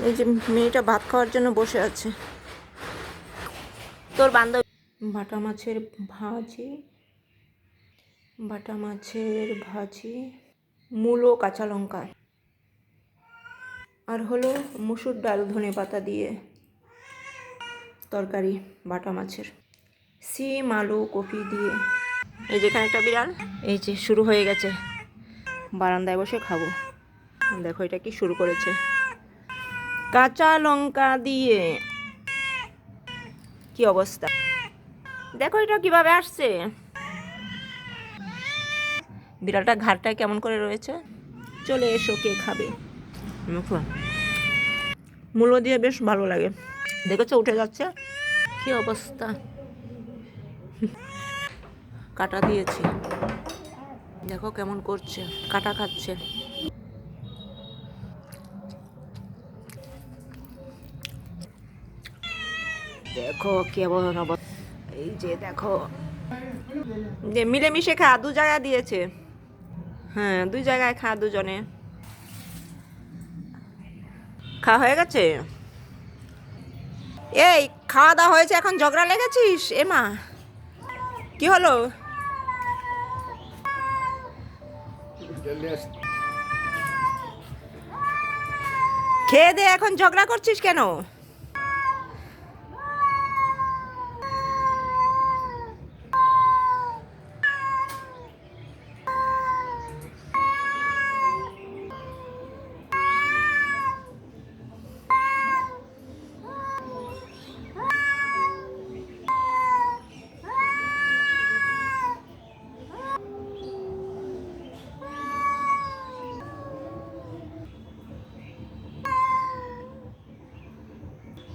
এই যে মেয়েটা ভাত খাওয়ার জন্য বসে আছে। তোর বান্ধবী বাটা মাছের ভাজি, বাটা মাছের ভাজি, মূলো, কাঁচা লঙ্কা, আর হলো মুসুর ডাল ধনে পাতা দিয়ে তরকারি বাটা মাছের, সিম আলু কপি দিয়ে। এই যেখানে একটা বিড়াল, এই যে শুরু হয়ে গেছে, বারান্দায় বসে খাবো। দেখো এটা কি শুরু করেছে, কাঁচা লঙ্কা দিয়ে। কি অবস্থা দেখো, এটা কিভাবে আসছে। বিড়ালটা ঘাড়টায় কেমন করে রয়েছে। চলে এসো, কে খাবে। মূলো দিয়ে বেশ ভালো লাগে, দেখেছো উঠে যাচ্ছে। কি অবস্থা, কাটা দিয়েছি, দেখো কেমন করছে, কাটা খাচ্ছে। দেখো কেমন অবস্থা, এই যে দেখো, যে মিলেমিশে খা, দু জায়গায় দিয়েছে। হ্যাঁ, দুই জায়গায় খা, দুজনে খাওয়া হয়ে গেছে। এই খাওয়া দাওয়া হয়েছে, এখন ঝগড়া লেগেছিস? এমা কি হলো? খেয়ে দে, এখন ঝগড়া করছিস কেন?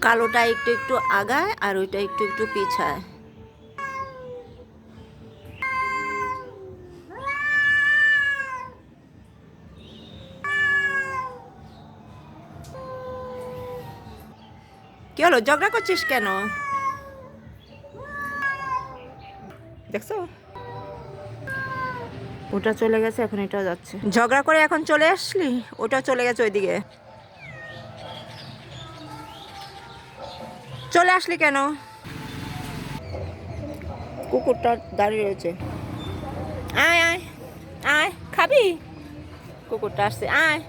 কালোটা একটু একটু আগায় আর ওইটা একটু একটু পিছায়। কি হলো, ঝগড়া করছিস কেন? দেখছো, ওটা চলে গেছে, এখন এটাও যাচ্ছে। ঝগড়া করে এখন চলে আসলি, ওটা চলে গেছে ওইদিকে। চলে আসলি কেন? কুকুরটা দাঁড়িয়ে রয়েছে। আয় আয় আয়, খাবি? কুকুরটা আসছে, আয়।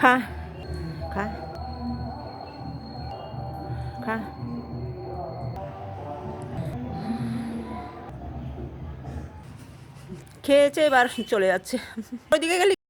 খা খা খা। খেয়েছে, এবার চলে যাচ্ছে। ওইদিকে গেলি।